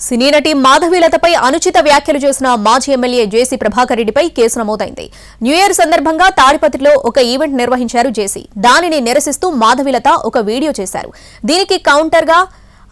సినీ నటి మాధవీలతపై అనుచిత వ్యాఖ్యలు చేసిన మాజీ ఎమ్మెల్యే జేసీ ప్రభాకర్ రెడ్డిపై కేసు నమోదైంది. న్యూ ఇయర్ సందర్భంగా తాడిపత్రిలో ఒక ఈవెంట్ నిర్వహించారు జేసీ. దానిని నిరసిస్తూ మాధవీలత ఒక వీడియో చేశారు. దీనికి కౌంటర్గా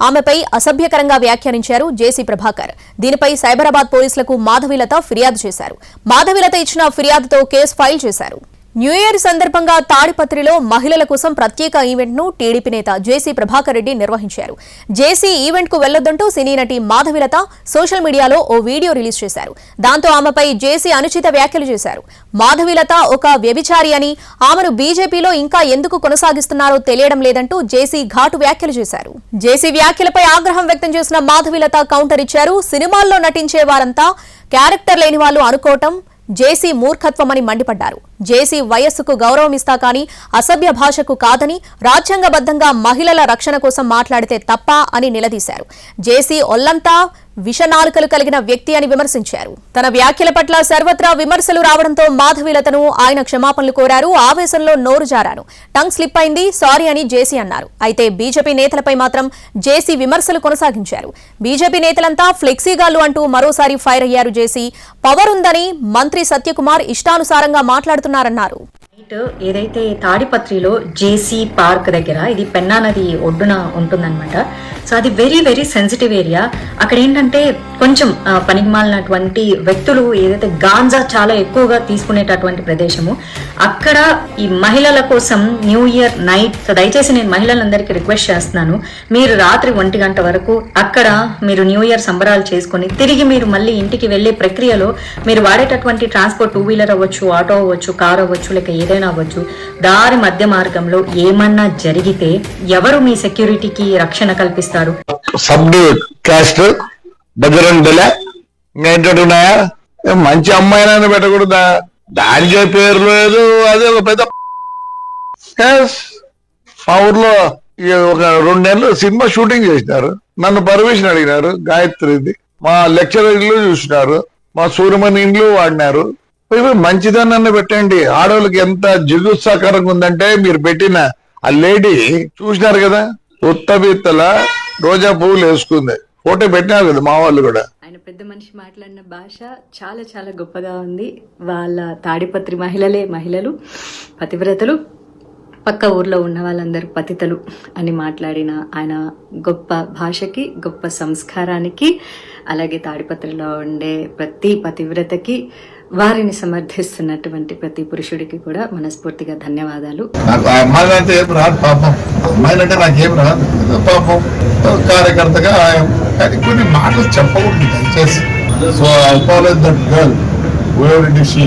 ఆమెపై అసభ్యకరంగా వ్యాఖ్యానించారు జేసీ ప్రభాకర్. దీనిపై సైబరాబాద్ పోలీసులకు మాధవీలత ఫిర్యాదు చేశారు. మాధవీలత ఇచ్చిన ఫిర్యాదుతో కేసు ఫైల్ చేశారు. న్యూ ఇయర్ సందర్భంగా తాడిపత్రిలో మహిళల కోసం ప్రత్యేక ఈవెంట్ ను టీడీపీ నేత జేసీ ప్రభాకర్ రెడ్డి నిర్వహించారు. జేసీ ఈవెంట్ కు వెళ్లొద్దంటూ సినీ నటి మాధవీలత సోషల్ మీడియాలో ఓ వీడియో రిలీజ్ చేశారు. దాంతో ఆమెపై జేసీ అనుచిత వ్యాఖ్యలు చేశారు. మాధవీలత ఒక వ్యభిచారి అని, ఆమెను బీజేపీలో ఇంకా ఎందుకు కొనసాగిస్తున్నారో తెలియడం లేదంటూ జేసీ ఘాటు వ్యాఖ్యలు చేశారు. జేసీ వ్యాఖ్యలపై ఆగ్రహం వ్యక్తం చేసిన మాధవీలత కౌంటర్ ఇచ్చారు. సినిమాల్లో నటించే వారంతా క్యారెక్టర్ లేని వాళ్ళు అనుకోవటం జేసీ మూర్ఖత్వమని మండిపడ్డారు. జేసీ వయస్సుకు గౌరవం ఇస్తా కానీ అసభ్య భాషకు కాదని, రాజ్యాంగబద్ధంగా మహిళల రక్షణ కోసం మాట్లాడితే తప్ప అని నిలదీశారు. జేసీ ఒళ్లంతా విషనాలుకలు కలిగిన వ్యక్తి అని విమర్శించారు. తన వ్యాఖ్యల పట్ల సర్వత్రా విమర్శలు రావడంతో మాధవీలతను ఆయన క్షమాపణలు కోరారు. ఆవేశంలో నోరు జారాను, టంగ్ స్లిప్ అయింది, సారీ అని జేసీ అన్నారు. అయితే బీజేపీ నేతలపై మాత్రం జేసీ విమర్శలు కొనసాగించారు. బీజేపీ నేతలంతా ఫ్లెక్సీగాళ్లు అంటూ మరోసారి ఫైర్ అయ్యారు. జేసీ పవర్ ఉందని మంత్రి సత్యకుమార్ ఇష్టానుసారంగా మాట్లాడుతున్నారన్నారు. ఏదైతే తాడిపత్రిలో జేసీ పార్క్ దగ్గర, ఇది పెన్నా నది ఒడ్డున ఉంటుందన్నమాట. సో అది వెరీ వెరీ సెన్సిటివ్ ఏరియా. అక్కడ ఏంటంటే కొంచెం పనికిమాలినటువంటి వ్యక్తులు ఏదైతే గాంజా చాలా ఎక్కువగా తీసుకునేటటువంటి ప్రదేశము. అక్కడ ఈ మహిళల కోసం న్యూ ఇయర్ నైట్, సో దయచేసి నేను మహిళలందరికీ రిక్వెస్ట్ చేస్తున్నాను, మీరు రాత్రి 1 గంట వరకు అక్కడ మీరు న్యూ ఇయర్ సంబరాలు చేసుకుని తిరిగి మీరు మళ్ళీ ఇంటికి వెళ్లే ప్రక్రియలో మీరు వాడేటటువంటి ట్రాన్స్పోర్ట్, 2 వీలర్ అవ్వచ్చు, ఆటో అవ్వచ్చు, కార్ అవ్వచ్చు, లేక ఏదైనా అవ్వచ్చు, దారి మధ్య మార్గంలో ఏమన్నా జరిగితే ఎవరు మీ సెక్యూరిటీకి రక్షణ కల్పిస్తారు? సబ్ క్యాస్ట్ బజరంగ్ దళ ఉన్నాయా? మంచి అమ్మాయినైనా పెట్టకూడదా? దానికే పేరు లేదు. అదే ఒక పెద్ద మా ఊర్లో ఒక 2 నెలలు సినిమా షూటింగ్ చేసినారు. నన్ను పర్మిషన్ అడిగినారు. గాయత్రిది మా లెక్చరర్ ఇల్లు చూసినారు, మా సూర్యమణి ఇండ్లు వాడినారు. మంచిదన్న పెట్టండి. ఆడవాళ్ళకి ఎంత జిగుత్సాకరంగా ఉందంటే మీరు పెట్టిన ఆ లేడీ చూసినారు కదా, ఉత్తబిత్తల రోజా పువ్వులు వేసుకుంది. ఫోటో పెట్టినారు కదా మా వాళ్ళు కూడా. ఆయన పెద్ద మనిషి మాట్లాడిన భాష చాలా చాలా గొప్పగా ఉంది. వాళ్ళ తాడిపత్రి మహిళలు పతివ్రతలు, పక్క ఊర్లో ఉన్న వాళ్ళందరూ పతితలు అని మాట్లాడిన ఆయన గొప్ప భాషకి, గొప్ప సంస్కారానికి, అలాగే తాడిపత్రిలో ఉండే ప్రతి పతివ్రతకి, వారిని సమర్థిస్తున్నటువంటి ప్రతి పురుషుడికి కూడా మనస్ఫూర్తిగా ధన్యవాదాలు. నాకు అమ్మాయి అంటే ఏం రాదు పాపం, అమ్మాయిలంటే నాకేం రాదు పాపం. కార్యకర్తగా కానీ కొన్ని మాటలు చెప్పకూడదు దయచేసి. So I apologise that girl, whoever it is she.